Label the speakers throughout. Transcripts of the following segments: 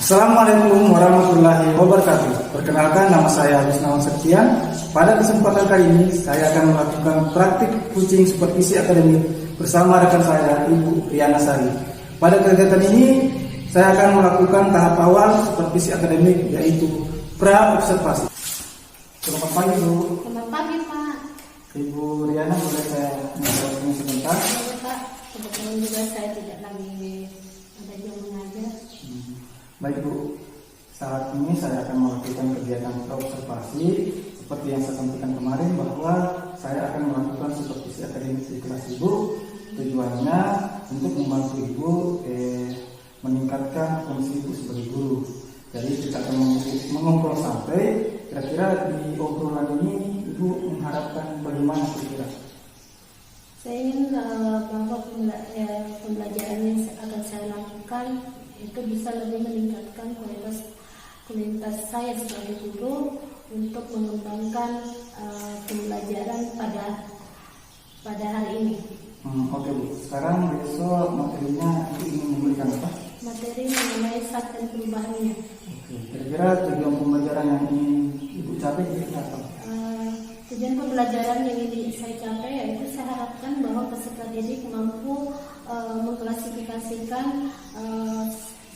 Speaker 1: Assalamualaikum warahmatullahi wabarakatuh. Perkenalkan, nama saya Wisnawan Septian. Pada kesempatan kali ini saya akan melakukan praktik kucing supervisi akademik bersama rekan saya, Ibu Riana Sari. Pada kegiatan ini saya akan melakukan tahap awal supervisi akademik, yaitu pra-observasi. Selamat pagi, Bu.
Speaker 2: Selamat pagi, Pak.
Speaker 1: Ibu Riana, boleh saya menginterview sebentar?
Speaker 2: Boleh, Pak. Kebetulan juga saya tidak lagi ada jam mengajar.
Speaker 1: Baik, Bu, saat ini saya akan melakukan kegiatan observasi seperti yang saya sampaikan kemarin, bahwa saya akan melakukan supervisi akademik di kelas Ibu. Tujuannya untuk membantu Ibu meningkatkan fungsi Ibu sebagai guru. Jadi kita akan mengobrol santai. Kira-kira di obrolan ini Ibu mengharapkan bagaimana kira-kira?
Speaker 2: Saya ingin bahwa pembelajaran yang akan saya lakukan itu bisa lebih meningkatkan kualitas saya sebagai guru untuk mengembangkan pembelajaran pada hari ini.
Speaker 1: Oke, Bu. Sekarang besok materinya ingin memberikan apa?
Speaker 2: Materi mengenai saat dan perubahannya.
Speaker 1: Oke. Kira-kira tujuan pembelajaran yang ingin Ibu capai apa?
Speaker 2: Tujuan pembelajaran yang ingin saya capai yaitu saya harapkan bahwa peserta didik mampu mengklasifikasikan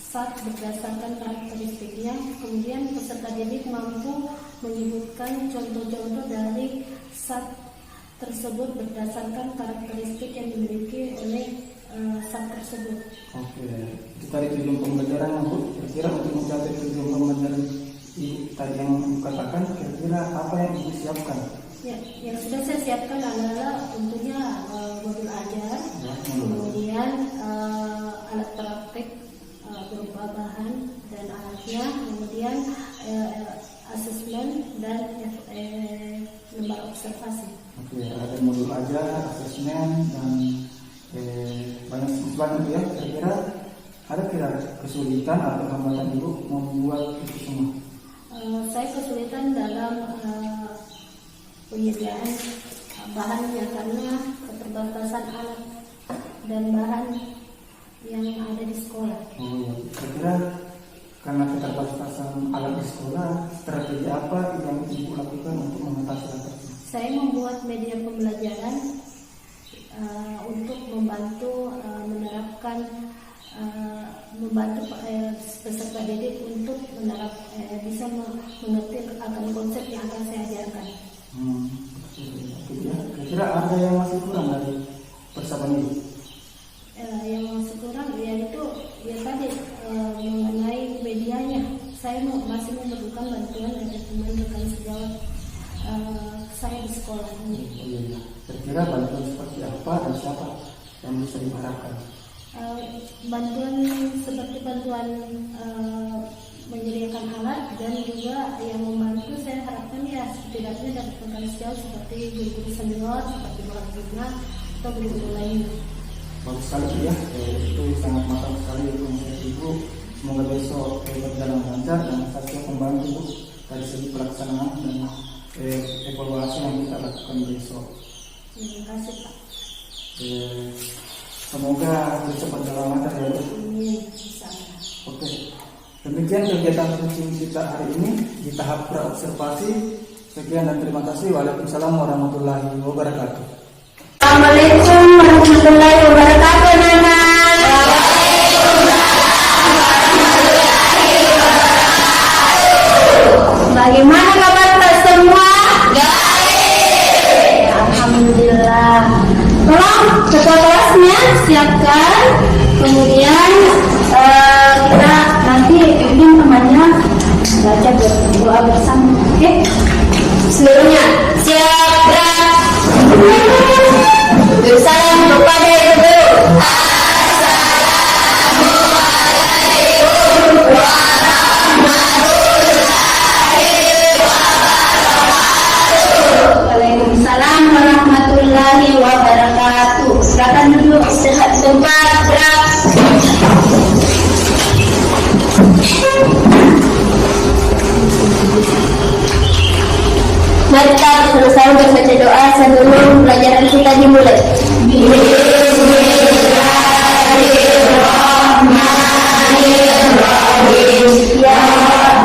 Speaker 2: saat berdasarkan karakteristiknya. Kemudian peserta didik mampu menyebutkan contoh-contoh dari saat tersebut berdasarkan karakteristik yang dimiliki oleh saat tersebut.
Speaker 1: Oke, itu tadi tujuan pembelajaran yang Bu. Kira-kira untuk mencapai tujuan pembelajaran tadi yang Ibu katakan, kira-kira apa yang Ibu siapkan?
Speaker 2: Ya, yang sudah saya siapkan adalah tentunya modul ajar, kemudian alat praktik berupa bahan dan alatnya, kemudian asesmen dan lembar observasi.
Speaker 1: Oke, ada modul ajar, asesmen dan banyak ya. Kira-kira ada kesulitan atau hambatan Ibu membuat itu semua?
Speaker 2: Saya kesulitan dalam penyediaan bahannya karena keterbatasan alat dan bahan yang ada di sekolah.
Speaker 1: Kira-kira karena keterbatasan alat di sekolah, strategi apa yang Ibu lakukan untuk mengatasi hal tersebut?
Speaker 2: Saya membuat media pembelajaran untuk membantu peserta didik untuk bisa mengerti akan konsep yang akan saya ajarkan.
Speaker 1: Kira-kira ada yang masih kurang dari persiapan ini?
Speaker 2: Yang masih kurang yaitu tadi mengenai medianya. Saya masih memerlukan bantuan dari teman rekan sejawat saya di sekolah ini.
Speaker 1: Kira-kira bantuan seperti apa dan siapa yang bisa diharapkan?
Speaker 2: Bantuan seperti bantuan menyediakan alat dan juga yang membantu saya harapkan setidaknya dari rekan sejawat seperti guru-guru senior seperti Bapak Juna atau guru-guru lainnya.
Speaker 1: Bagus sekali ya, itu sangat matang sekali untuk Ibu. Semoga besok berjalan lancar dan saya membantu dari segi pelaksanaan dan evaluasi yang kita lakukan besok.
Speaker 2: Terima kasih, Pak.
Speaker 1: Semoga bisa berjalan lancar ya, Bu. Oke. Demikian kegiatan coaching kita hari ini di tahap pra-observasi. Sekian dan terima kasih. Waalaikumsalam warahmatullahi wabarakatuh.
Speaker 3: Assalamualaikum warahmatullahi wabarakatuh, Nana. Bagaimana kabar kita semua? Baik. Alhamdulillah. Tolong ketua kelasnya siapkan. Kemudian kita nanti bimbing temannya baca doa bersama. Oke? Seluruhnya siap. bersama berbaca doa sebelum pelajaran kita dimulai. Bismillahirrahmanirrahim. Ya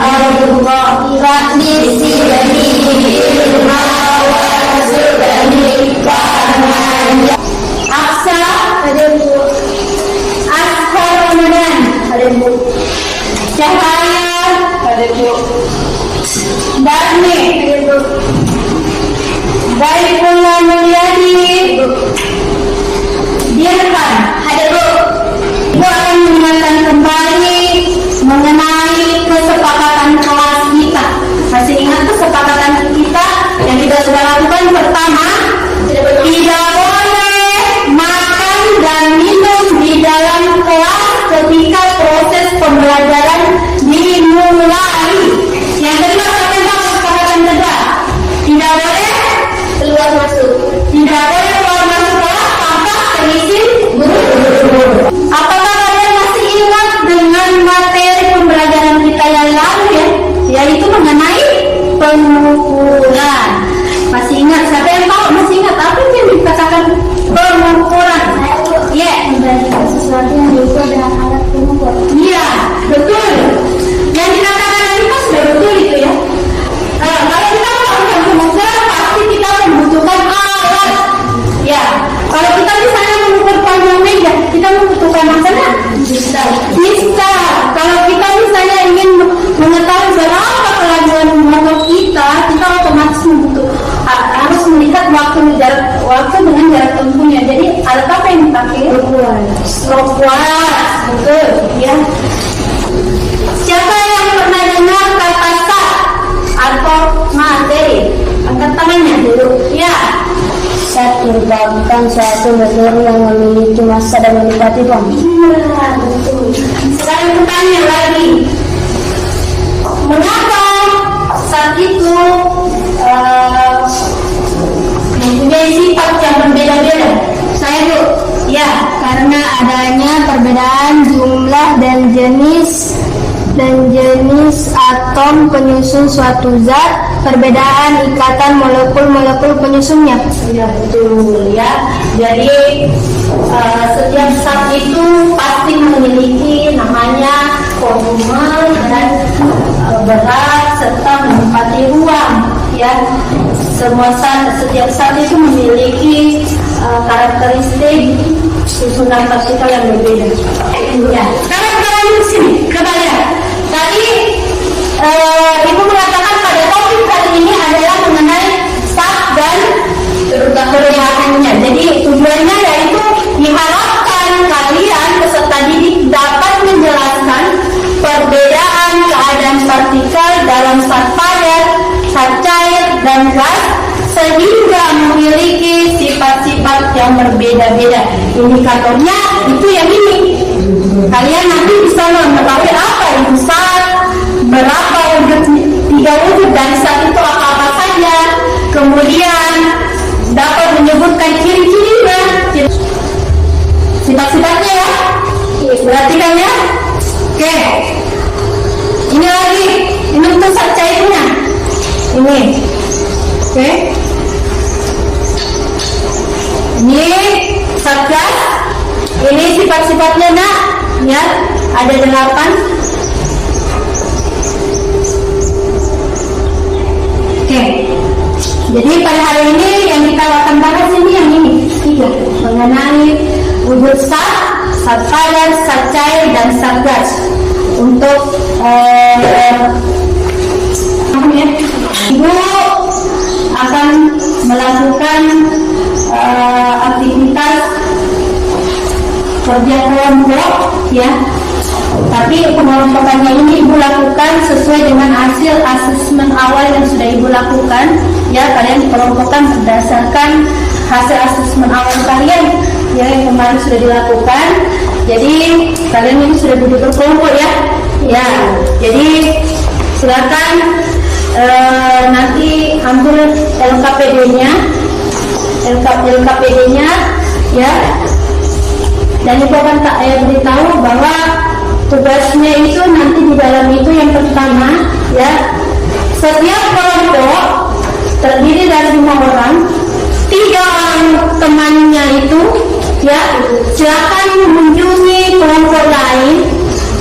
Speaker 3: Allah, Rabbi sidani ilma wa sudani fahman. Aksa ada Bu. Ashar Ramadan ada Bu. Cahaya ada Bu. Darmi ada Bu. Baikullah Mulyadi Dirhan ada Bu. Ibu akan mengingatkan kembali mengenai kesepakatan kelas kita. Masih ingat kesepakatan kita yang kita sudah lakukan? Pertama, tidak boleh makan dan minum di dalam kelas ketika proses pembelajaran dimulai. Yang kedua, apa yang kesepakatan kedua? Tidak boleh keluar masuk. Tidak boleh keluar masuk kelas tanpa seizin guru. Apakah kalian masih ingat dengan materi pembelajaran kita yang lalu ya? Yaitu mengenai pengukuran. Masih ingat? Siapa yang tahu? Masih ingat apa yang dikatakan pengukuran? Ya, membandingkan sesuatu yang diukur dengan alat pengukur. Iya, betul. Yang dikatakan kita sudah betul itu ya. Kalau kita melakukan pengukuran pasti kita membutuhkan alat. Ya, kalau kita misalnya mengukur panjang meja, kita membutuhkan maksudnya bisa. Kalau kita misalnya ingin mengetahui berapa kelajuan motor kita otomatis harus melihat waktu dengan jarak tempuhnya. Jadi alat apa yang dipakai? Stopwatch, betul ya. Siapa yang pernah dengar kata sat atau materi? Angkat tangannya dulu. Ya. Sat merupakan suatu materi yang memiliki massa dan mendekati ruang. Iya, betul. Sekarang bertanya lagi, mengapa sat itu mempunyai sifat yang berbeda-beda? Saya dulu. Ya, karena adanya perbedaan jumlah dan jenis atom penyusun suatu zat, perbedaan ikatan molekul-molekul penyusunnya. Ya, betul ya. Jadi setiap zat itu pasti memiliki namanya volume dan berat serta menempati ruang ya. Setiap zat itu memiliki karakteristik susunan partikel yang berbeda. Ya. Sekarang kita lanjut ke sini, coba lihat. Tadi Ibu mengatakan pada topik kali ini adalah mengenai zat dan perubahannya. Jadi tujuannya yaitu diharapkan kalian peserta didik dapat menjelaskan perbedaan keadaan partikel dalam zat padat, zat cair, dan gas sehingga memiliki sifat-sifat yang berbeda-beda. Indikatornya itu yang ini. Kalian nanti bisa mengetahui apa itu zat, berapa wujud, 3 wujud dari zat itu apa-apa saja. Kemudian dapat menyebutkan ciri-cirinya, sifat-sifatnya ya. Perhatikan ya. Oke. Ini lagi, ini untuk zat cairnya. Ini. Oke. Ini zat gas. Ini sifat-sifatnya nak. Ya, ada 8. Oke. Jadi pada hari ini yang kita akan bahas ini yang ini 3 mengenai wujud zat padat, zat cair, dan zat gas. Untuk Ibu akan melakukan aktivitas kerja kelompok ya. Tapi pengelompokannya ini Ibu lakukan sesuai dengan hasil asesmen awal yang sudah Ibu lakukan ya. Kalian dikelompokkan berdasarkan hasil asesmen awal kalian ya yang kemarin sudah dilakukan. Jadi kalian ini sudah duduk berkelompok ya. Ya, jadi silakan nanti ambil LKPD-nya ya. Dan Ibu akan beritahu bahwa tugasnya itu nanti di dalam itu yang pertama ya, setiap kelompok terdiri dari 5 orang, 3 orang temannya itu ya silakan mengunjungi kelompok lain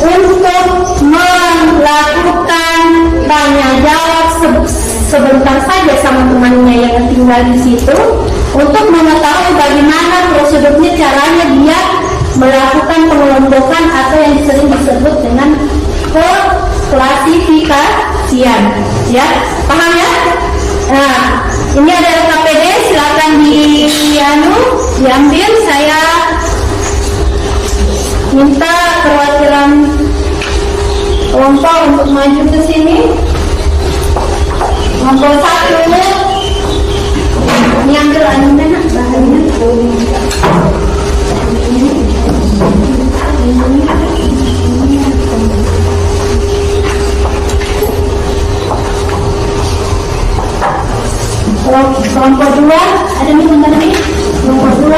Speaker 3: untuk melakukan tanya jawab sebentar saja sama temannya yang tinggal di situ untuk mengetahui bagaimana prosedurnya, caranya dia melakukan pengelompokan atau yang sering disebut dengan klasifikasian. Ya, paham ya? Nah, ini ada KPD, silakan diambil. Saya minta perwakilan kelompok untuk maju ke sini. Kelompok 1 ini ambil anunya bahannya. Kelompok 2 ada nih bentar nih. Kelompok 2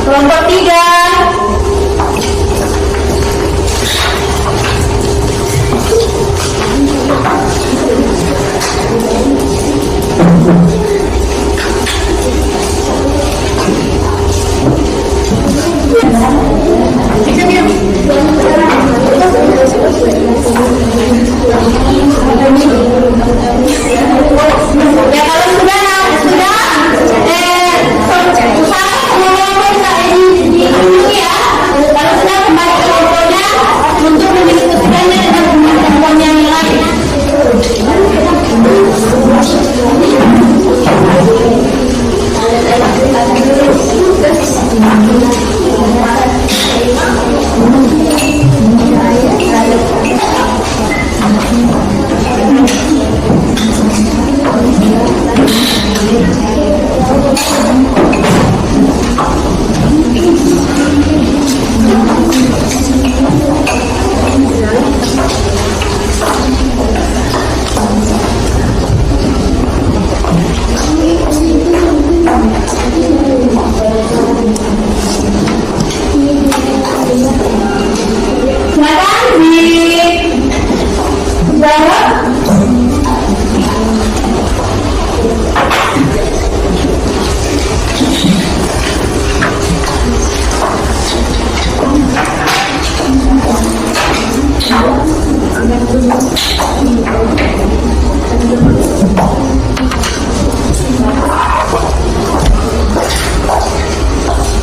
Speaker 3: kelompok 3 ya kalau sudah ya kalau sudah kembali ke kelompoknya untuk mendiskusikannya dengan teman-teman yang lain.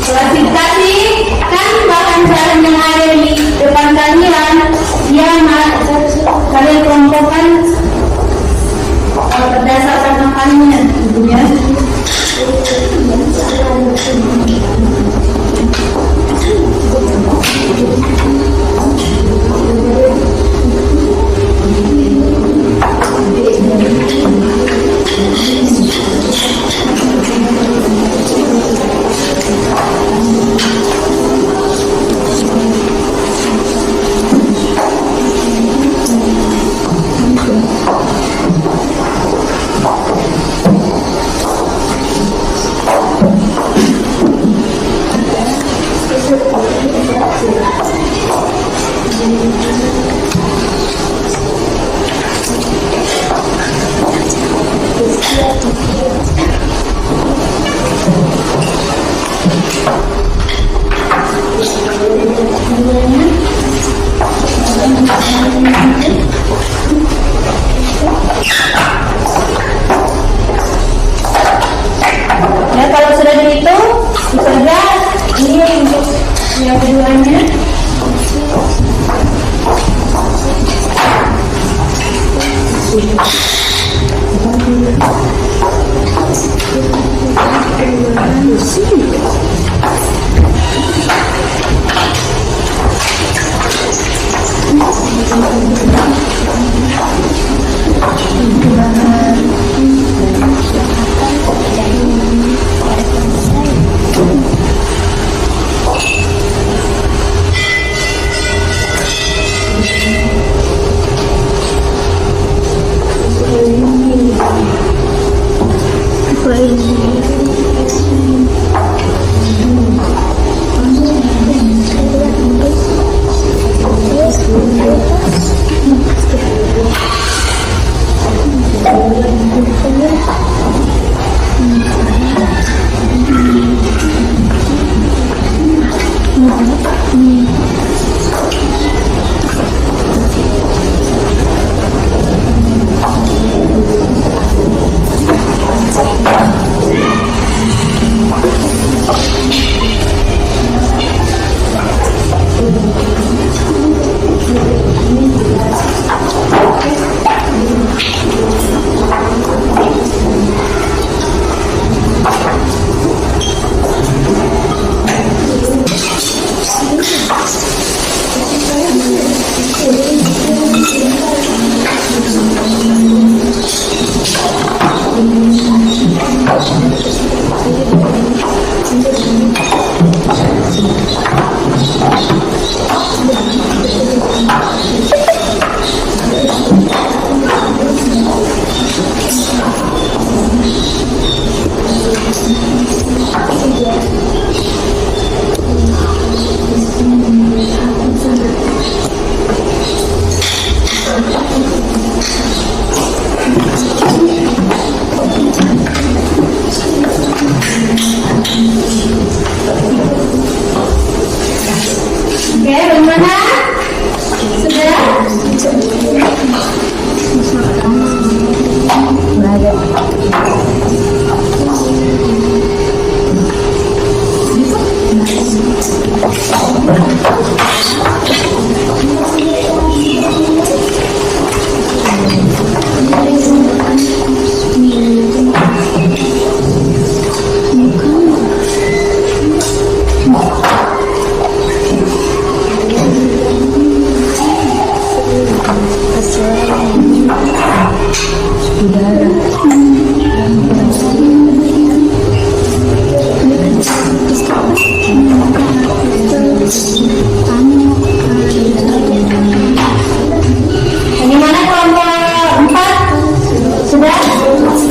Speaker 3: Klasifikasi kan bahan jalan yang ada di depan kalian, dia kalian kelompokkan berdasarkan angkanya, ya. Ya, kalau sudah begitu, bekerja ini untuk yang keduanya.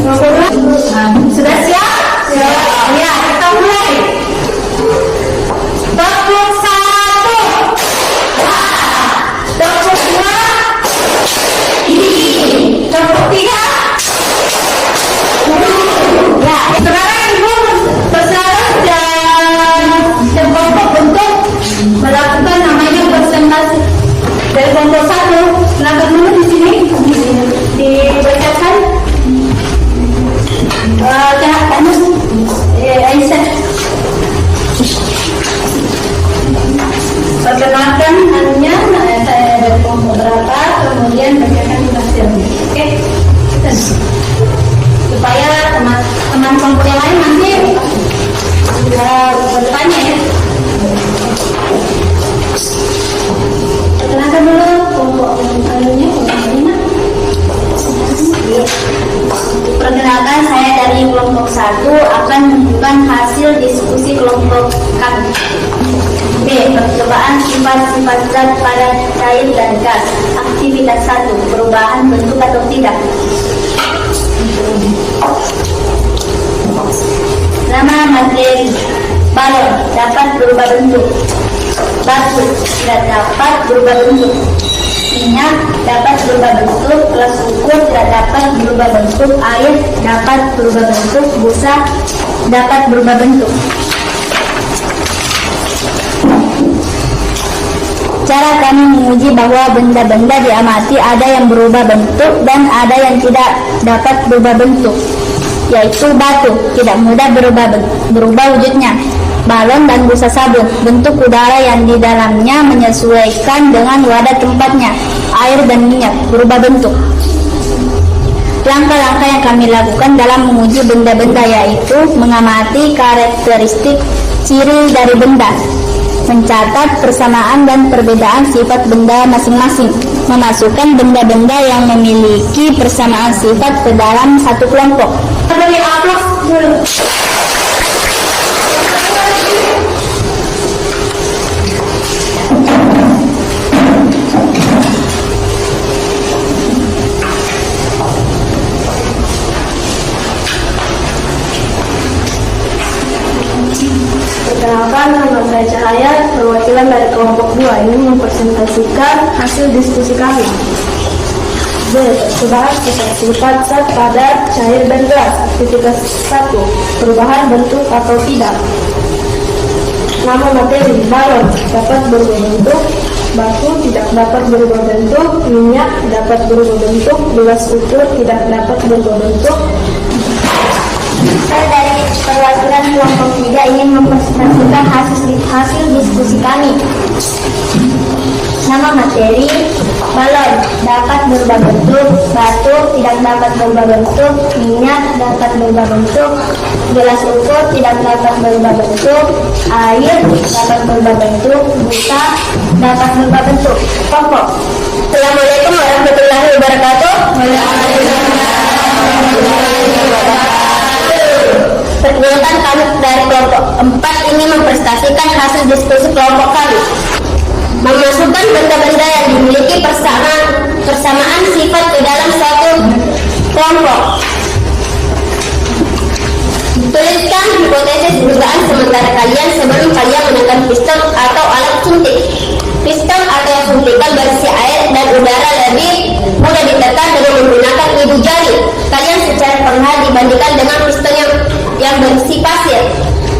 Speaker 3: Sudah siap? Siap. Ya, kita mulai. Tepuk 1. Tepuk 2. Tepuk 3. Ya, sekarang Ibu bersarat dan kelompok untuk melakukan namanya presentasi. Dari kelompok 1, silakan dulu di sini dibacakan. Aisyah, perkenalkan namanya, saya dari kelompok berapa, kemudian bacakan hasilnya. Oke, supaya teman kelompok yang lain nanti bertanya ya. Perkenalkan dulu kelompok anunya, Perkenalkan, saya dari kelompok 1 akan menunjukkan hasil diskusi kelompok kami. B. Percobaan sifat-sifat zat pada cair dan gas. Aktivitas 1. Perubahan bentuk atau tidak. Nama materi. Balon dapat berubah bentuk. Batu tidak dapat berubah bentuk. Minyak dapat berubah bentuk. Kelas ukur tidak dapat berubah bentuk. Air dapat berubah bentuk. Busa dapat berubah bentuk. Cara kami menguji bahwa benda-benda diamati ada yang berubah bentuk dan ada yang tidak dapat berubah bentuk, yaitu batu tidak mudah berubah wujudnya, balon dan busa sabun, bentuk udara yang di dalamnya menyesuaikan dengan wadah tempatnya, air dan minyak berubah bentuk. Langkah-langkah yang kami lakukan dalam menguji benda-benda yaitu mengamati karakteristik ciri dari benda, mencatat persamaan dan perbedaan sifat benda masing-masing, memasukkan benda-benda yang memiliki persamaan sifat ke dalam satu kelompok. Beri aplaus dulu.
Speaker 2: Perkenalkan, nama saya Cahaya, perwakilan dari kelompok 2 ini mempresentasikan hasil diskusi kami. B. Percobaan sifat zat pada cair dan gas. Aktivitas 1. Perubahan bentuk atau tidak. Nama materi. Balon dapat berubah bentuk. Batu tidak dapat berubah bentuk. Minyak dapat berubah bentuk. Gelas ukur tidak dapat berubah bentuk.
Speaker 3: Saya dari perwakilan kelompok 3 ingin mempresentasikan hasil diskusi kami. Nama materi. Balon dapat berubah bentuk. Batu tidak dapat berubah bentuk. Minyak dapat berubah bentuk. Gelas ukur tidak dapat berubah bentuk. Air dapat berubah bentuk. Busa dapat berubah bentuk. Kelompok. Assalamualaikum warahmatullahi wabarakatuh. Perkenalkan, kami dari kelompok 4 ini mempresentasikan hasil diskusi kelompok kami. Memasukkan benda-benda yang dimiliki persamaan sifat ke dalam suatu kelompok. Tuliskan hipotesis dugaan sementara kalian sebelum kalian menekan pistol atau alat suntik. Pistol atau suntikan berisi air dan udara lebih mudah ditekan dengan menggunakan ibu jari kalian secara perlahan dibandingkan dengan pistol yang berisi pasir.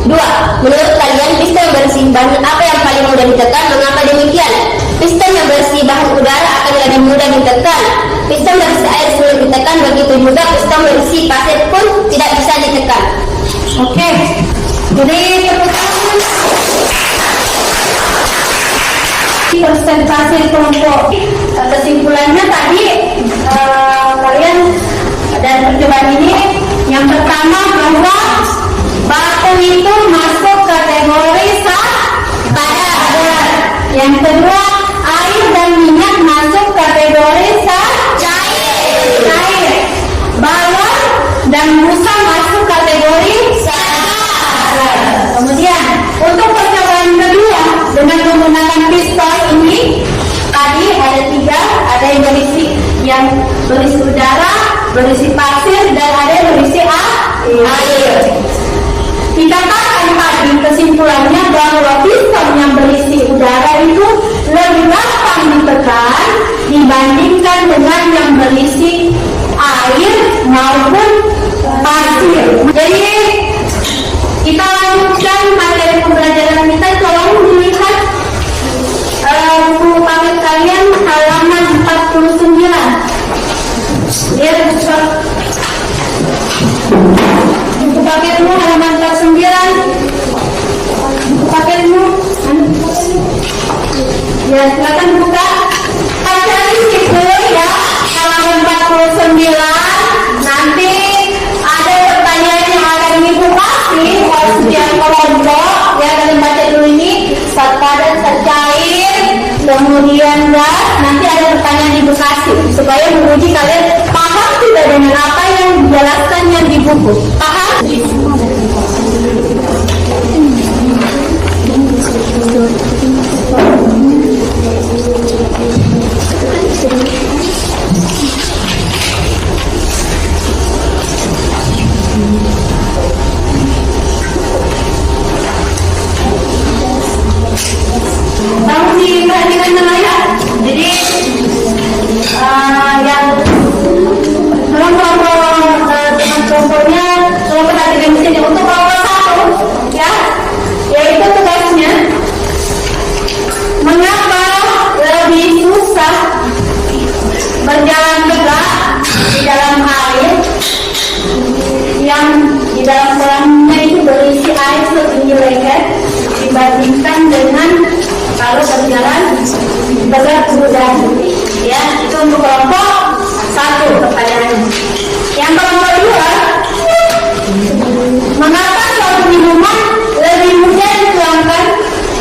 Speaker 3: 2. Menurut kalian pistol yang berisi bahan apa yang paling mudah ditekan? Mengapa demikian? Pistol yang berisi bahan udara akan lebih mudah ditekan. Pistol berisi air sulit ditekan, begitu juga pistol berisi pasir pun tidak bisa ditekan. Oke, jadi tepuk presentasi kelompok. Kesimpulannya tadi kalian dan percobaan ini yang pertama bahwa batu itu masuk kategori padat. Yang kedua, air dan minyak masuk kategori cair. Balon dan busa masuk kategori kemudian untuk percobaan kedua dengan menggunakan pistol ini tadi ada 3, ada yang berisi udara, berisi pasir, dan ada yang berisi air. Dikatakan tadi kesimpulannya bahwa piston yang berisi udara itu lebih gampang ditekan dibandingkan dengan yang berisi air maupun pasir. Jadi kita lanjutkan materi pembelajaran kita. Tolong dilihat buku paket kalian halaman 49. Lihat buku paketmu halaman 49. Buku paketmu, ya silakan buka. Baca di situ ya, halaman 49. Nanti ada pertanyaan yang akan ibu kasih setiap kelompok. Ya, kalian baca dulu ini zat padat, zat cair, kemudian gas. Nanti ada pertanyaan ibu kasih supaya menguji kalian paham tidak dengan apa yang dijelaskannya di buku. Paham? Kamu diperhatikan namanya. Jadi yang kelompok-kelompoknya kalau perhatikan di sini untuk kelompok 1 ya, yaitu tugasnya mengapa lebih susah berjalan tegak di dalam air yang di dalam kolamnya itu berisi air setinggi leher dibandingkan dengan kalau berjalan tegak sudah. Ya, itu untuk kelompok 1 pertanyaannya. Yang kelompok 2, mengapa suatu minuman lebih mudah dituangkan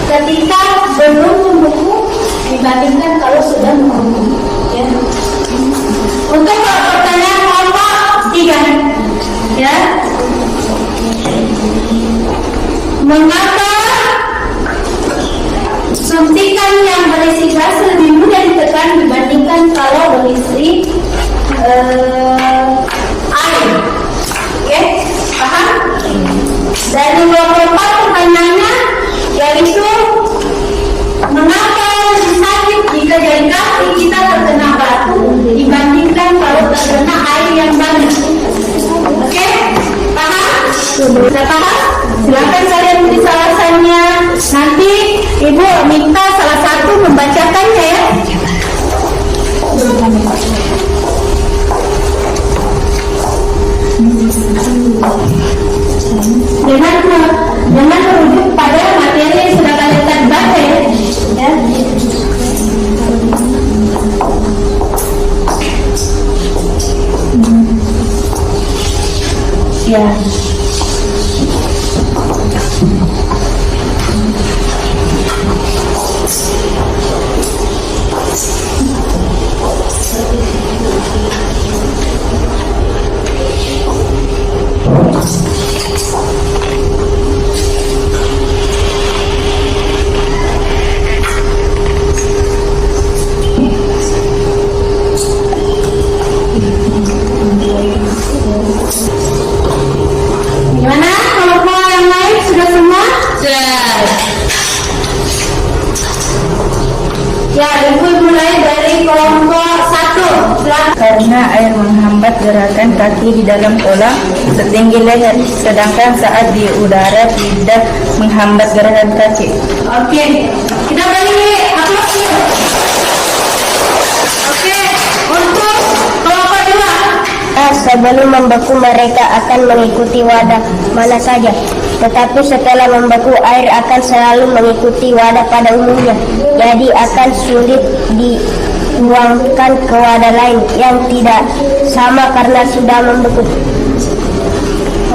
Speaker 3: ketika belum membeku dibandingkan kalau sudah membeku? Ya. Untuk pertanyaan kelompok 3, ya, mengapa suntikan yang berisi gas lebih mudah ditekan dibandingkan kalau berisi air? Oke, paham? Dan yang keempat pertanyaannya yaitu mengapa lebih sakit jika jari kaki kita terkena batu dibandingkan kalau terkena air yang banyak? Oke, paham? Sudah paham? Silakan kalian tulis alasannya. Nanti ibu minta salah satu membacakannya ya. Jangan merujuk pada materi yang sudah kalian tadi baca ya. Ya. Gimana? Kelompok yang lain sudah semua? Sudah. Ya, ibu mulai dari kelompok 1. Silakan.
Speaker 4: Karena air menghambat gerakan kaki di dalam kolam setinggi leher, sedangkan saat di udara tidak menghambat gerakan kaki.
Speaker 3: Oke, kita beri aplaus. Oke, untuk kelompok 2.
Speaker 5: Sebelum membeku mereka akan mengikuti wadah mana saja, tetapi setelah membeku air akan selalu mengikuti wadah pada umumnya, jadi akan sulit dibuangkan ke wadah lain yang tidak sama karena sudah membeku.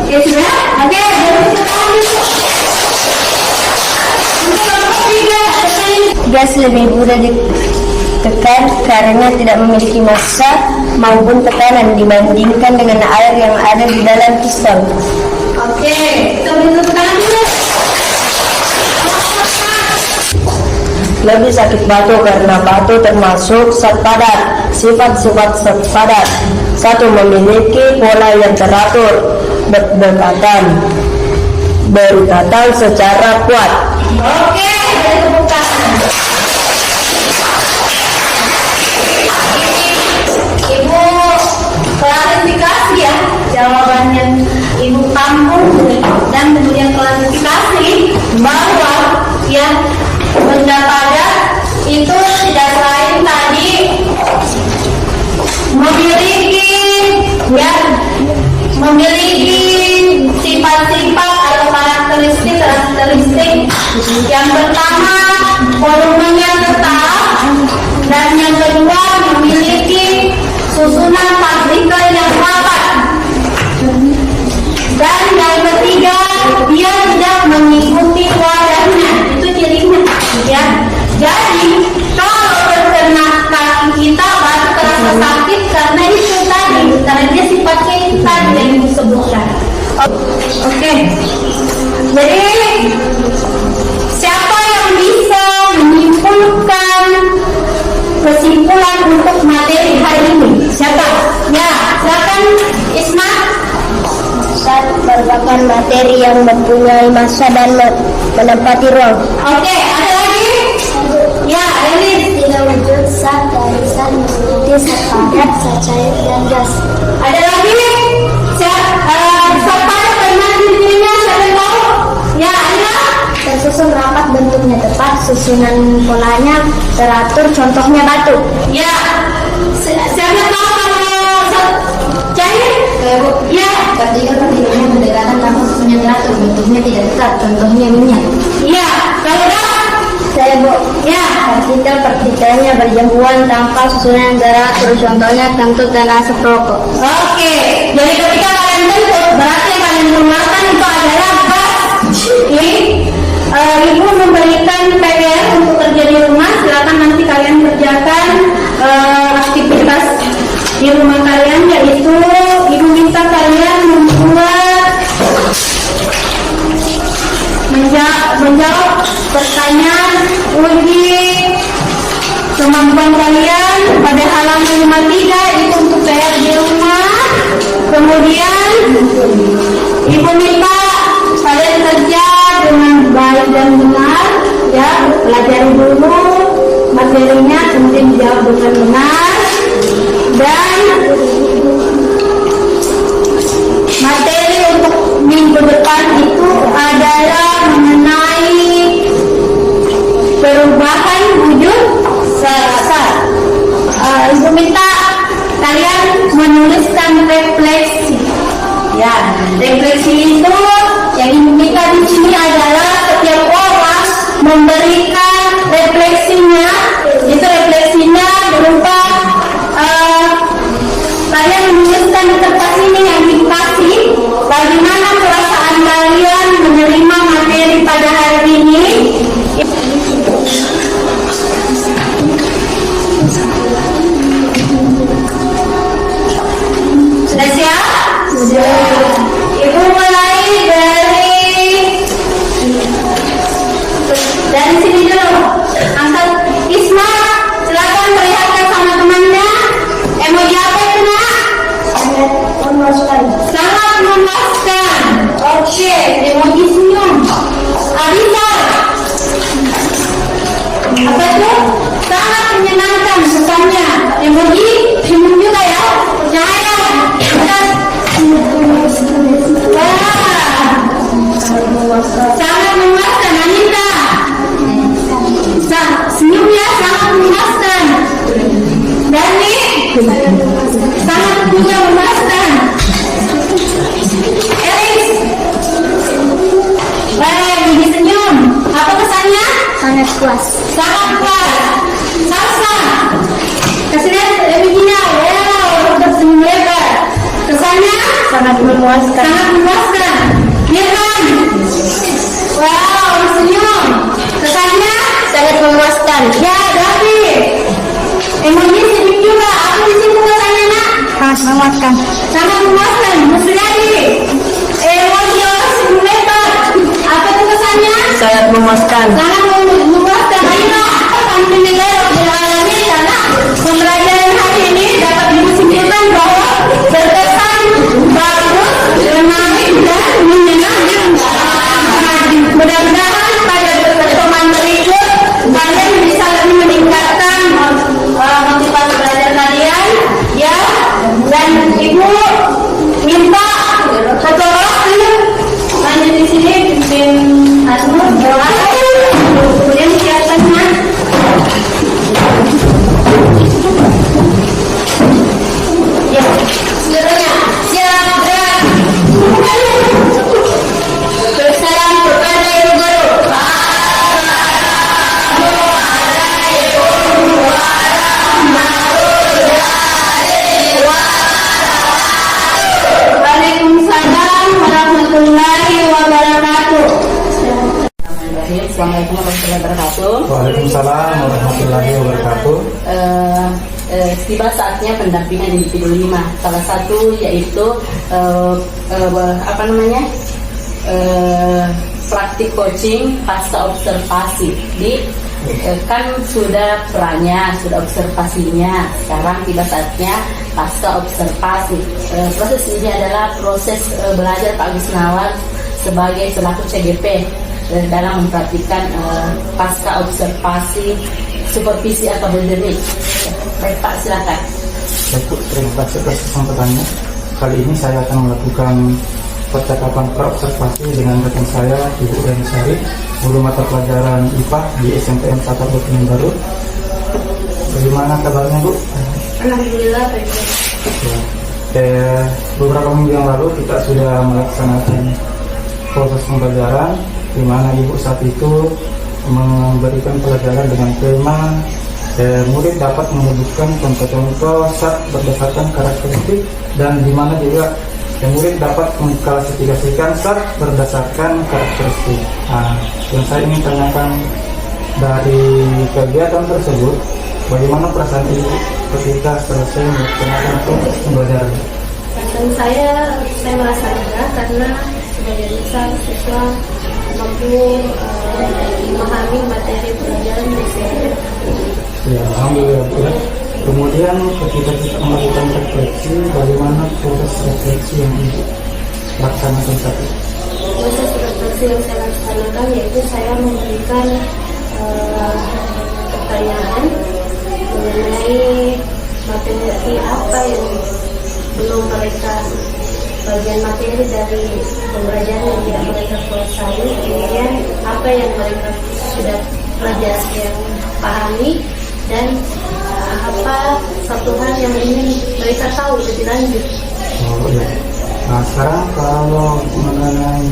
Speaker 3: Oke, sudah? Oke, untuk kelompok 3.
Speaker 5: Gas lebih mudah ditekan karena tidak memiliki massa maupun tekanan dibandingkan dengan air yang ada di dalam piston.
Speaker 3: Oke, kita beri tekanan dulu.
Speaker 4: Lebih sakit batu karena batu termasuk zat padat. Sifat-sifat zat padat: 1. Memiliki pola yang teratur. berdekatan, berdekatan secara kuat.
Speaker 3: Oke, terbuka. Ibu klarifikasi ya jawabannya Ibu tampung dan kemudian klarifikasi bahwa ya benda padat itu tidak lain tadi memiliki sifat-sifat atau karakteristik. Yang pertama, volumenya tetap, dan yang kedua memiliki susunan partikel yang rapat, dan yang ketiga dia tidak mengikuti wadahnya. Itu cirinya ya. Jadi kalau terkena kaki kita baru terasa sakit karena itu tadi, karena dia sifatnya itu tadi yang disebutkan. Oke. Jadi siapa yang bisa menyimpulkan kesimpulan untuk materi hari ini? Siapa? Ya, silakan Isma.
Speaker 5: Saat merupakan materi yang mempunyai massa dan menempati ruang.
Speaker 3: Oke, ada lagi? Ya, Elis.
Speaker 5: Tidak wujud zat garisan mengikuti zat padat, zat cair, dan gas.
Speaker 3: Ada lagi? Siapa ada kalimat dirinya? Siapa yang tahu? Ya, Aina.
Speaker 5: Tersusun rapat, bentuknya tepat, susunan polanya teratur, contohnya batu.
Speaker 3: Ya, siapa tahu kalau zat cair? Ya.
Speaker 5: Partikelnya berdekatan tanpa susunnya teratur, bentuknya tidak tetap, contohnya minyak.
Speaker 3: Ya, kalau dah?
Speaker 5: Saya Bu.
Speaker 3: Ya.
Speaker 5: Partikelnya berjauhan tanpa susunan teratur, contohnya kentut dan asap rokok.
Speaker 3: Oke, jadi ketika kalian bentuk, berarti yang kalian keluarkan itu adalah gas. Ini Ibu memberikan PR untuk kerja di rumah. Silakan nanti kalian kerjakan aktivitas di rumah kalian, yaitu Ibu minta kalian menjawab pertanyaan uji kemampuan kalian pada halaman 53. Itu untuk PR di rumah. Kemudian Ibu minta kalian kerja dengan baik dan benar, ya, pelajari dulu materinya, kemudian dijawab dengan benar. Dan materi untuk minggu depan itu adalah mengenai perubahan wujud serasa. Ibu minta kalian menuliskan refleksi. Ya, refleksi itu yang Ibu minta di sini adalah setiap orang memberikan refleksinya. Itu refleksinya berupa kalian menuliskan di tempat ini yang dikasih bagaimana perasaan kalian menerima materi pada hari ini. Sudah siap? Sudah. Ibu mulai dari sini dulu. Angkat Isma, silakan perlihatkan sama temannya. Emoji apa itu, Nak? Sangat memuaskan. Oke, emoji senyum. Alisa, apa itu? Sangat menyenangkan pesannya. Emoji senyum juga ya. Percaya. Sangat memuaskan, Anita. Senyum ya, sangat memuaskan. Dani, sangat punya memuaskan. Elis, gigi senyum. Apa kesannya?
Speaker 5: Sangat puas.
Speaker 3: Sangat puas. Salsa, kasih lihat bijinya. Wow, tersenyum lebar. Kesannya?
Speaker 5: Sangat memuaskan.
Speaker 3: Sangat memuaskan. Mirman, wow, senyum. Kesannya?
Speaker 5: Sangat memuaskan.
Speaker 3: Ya, David. Emoji senyum juga. Apa di situ kesannya, Nak?
Speaker 5: Sangat memuaskan.
Speaker 3: Sangat memuaskan. Musliani. Emoji orang senyum lebar. Apa itu kesannya?
Speaker 4: Sangat memuaskan.
Speaker 3: Sangat memuaskan. Ayo, alhamdulillah rabbil alamin, karena pembelajaran hari ini dapat disimpulan bahwa berkesan, bagus, menarik,
Speaker 4: Assalamualaikum warahmatullahi wabarakatuh.
Speaker 1: Waalaikumsalam warahmatullahi wabarakatuh.
Speaker 4: Tiba saatnya pendampingan individu 5. Salah satu yaitu praktik coaching pasca observasi. Kan sudah perannya, sudah observasinya. Sekarang tiba saatnya pasca observasi. Proses ini adalah proses belajar Pak Wisnawan sebagai selaku CGP dalam memperhatikan pasca observasi supervisi atau akademik. Baik Pak, silakan.
Speaker 1: Baik Bu, terima kasih atas kesempatannya. Kali ini saya akan melakukan percakapan praobservasi dengan rekan saya, Ibu Reni Sari, guru mata pelajaran IPA di SMPN 1 Bukit Baru. Bagaimana kabarnya Bu?
Speaker 2: Alhamdulillah baik.
Speaker 1: Beberapa minggu yang lalu kita sudah melaksanakan proses pembelajaran di mana Ibu saat itu memberikan pelajaran dengan tema murid dapat menyebutkan contoh-contoh zat berdasarkan karakteristik, dan di mana juga murid dapat mengklasifikasikan zat berdasarkan karakteristik. Yang saya ingin tanyakan dari kegiatan tersebut, bagaimana perasaan Ibu ketika selesai melaksanakan proses pembelajaran?
Speaker 2: Dan saya merasa lega karena sebagian besar siswa mampu memahami materi pelajaran yang saya.
Speaker 1: Ya, alhamdulillah. Kemudian ketika kita melakukan refleksi, bagaimana proses refleksi yang Ibu laksanakan saat itu?
Speaker 2: Proses refleksi yang saya laksanakan yaitu saya memberikan pertanyaan mengenai materi apa yang belum mereka, bagian materi dari pembelajaran yang tidak mereka kuasai, kemudian apa yang mereka sudah pelajari, yang pahami, dan apa satu hal yang ingin mereka tahu lebih lanjut.
Speaker 1: Oh iya. Nah sekarang kalau mengenai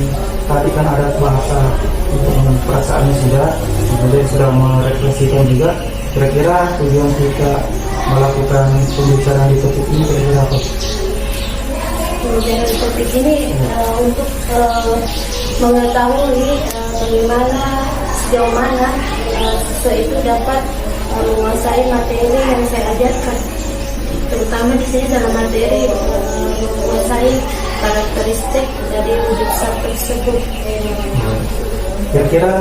Speaker 1: tadi kan ada bahasa perasaannya sudah, kemudian sudah merefleksikan juga. Kira-kira tujuan kita melakukan pembicaraan di topik ini kira-kira apa?
Speaker 2: Pembicaraan di topik ini untuk mengetahui bagaimana sejauh mana siswa itu dapat menguasai materi yang saya ajarkan, terutama di sini dalam materi menguasai karakteristik dari wujud zat tersebut.
Speaker 1: Kira-kira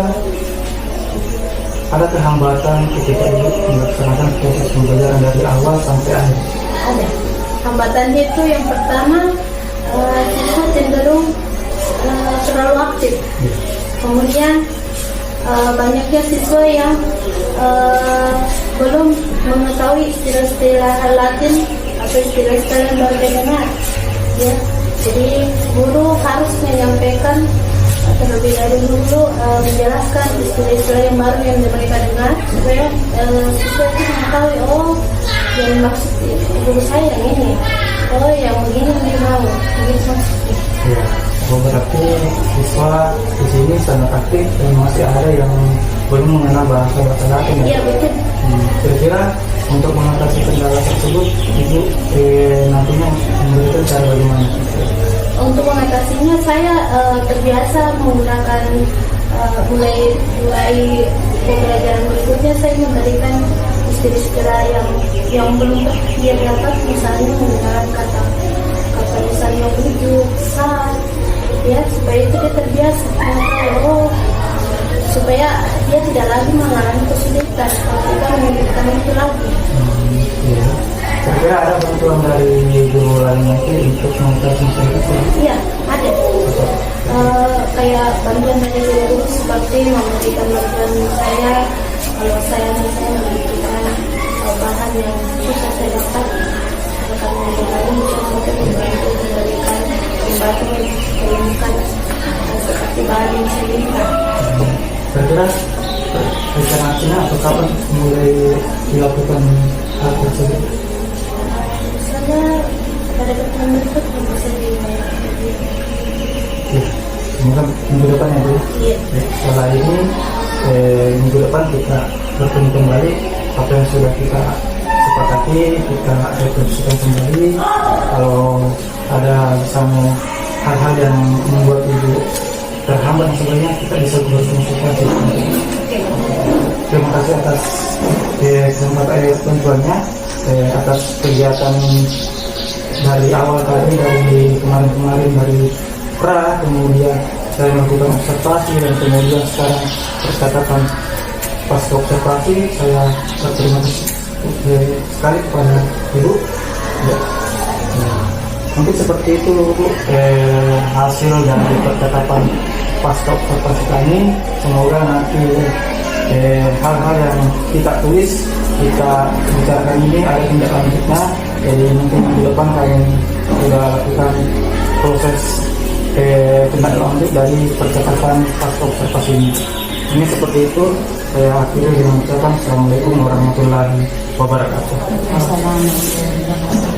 Speaker 1: ada kehambatan ketika Ibu melaksanakan proses pembelajaran dari awal sampai akhir?
Speaker 2: Ada. Hambatannya itu yang pertama, siswa cenderung terlalu aktif. Kemudian banyaknya siswa yang belum mengetahui istilah-istilah Latin atau istilah-istilah yang baru didengar. Ya, jadi guru harus menyampaikan terlebih dahulu menjelaskan istilah-istilah yang baru yang mereka dengar supaya siswa itu mengetahui, oh yang maksud guru saya yang ini, oh yang begini yang mau, begitu maksudnya.
Speaker 1: Ya, berarti siswa di sini sangat aktif dan masih ada yang belum mengenal bahasa Latin.
Speaker 2: Iya betul.
Speaker 1: Kira-kira untuk mengatasi kendala tersebut, Ibu nantinya memberikan cara bagaimana?
Speaker 2: Untuk mengatasinya saya terbiasa menggunakan mulai pembelajaran berikutnya saya memberikan istilah-istilah yang belum dia dapat, misalnya menggunakan kata misalnya wujud, zat, ya supaya itu dia terbiasa, supaya dia tidak lagi mengalami kesulitan kalau kita menyebutkan itu lagi.
Speaker 1: Ya. Kira-kira ada bantuan dari guru lainnya untuk mengatasi masalah itu?
Speaker 2: Iya, ada. Kayak bantuan dari guru seperti memberikan bantuan saya kalau saya misalnya memberikan bahan yang susah saya dapat, rekan yang lain bisa mungkin membantu menemukan seperti bahan yang saya minta.
Speaker 1: Kira-kira rencananya atau kapan mulai dilakukan hal tersebut?
Speaker 2: Misalnya pada pertemuan berikut bisa dilakukan.
Speaker 1: Ya, semoga minggu depan ya Bu.
Speaker 2: Iya.
Speaker 1: Setelah ini minggu depan kita bertemu kembali apa yang sudah kita sepakati, kita refleksikan kembali. Kalau ada misalnya hal-hal yang membuat Ibu terhambat sebenarnya kita bisa berkonsultasi. Terima kasih atas kesempatan bantuannya, atas kegiatan dari awal tadi, dari kemarin dari pra, kemudian saya melakukan observasi, dan kemudian sekarang percakapan pasca observasi. Saya berterima kasih sekali kepada Ibu. Ya. Nah, mungkin seperti itu hasil dari percakapan pasca observasi kami. Semoga nanti hal-hal yang kita tulis, kita bicarakan ini ada tindak lanjutnya. Jadi mungkin di depan kalian sudah lakukan proses tindak lanjut dari percakapan pasca observasi ini. Ini seperti itu. Saya akhiri dengan ucapan Assalamualaikum warahmatullahi wabarakatuh.
Speaker 4: Assalamualaikum.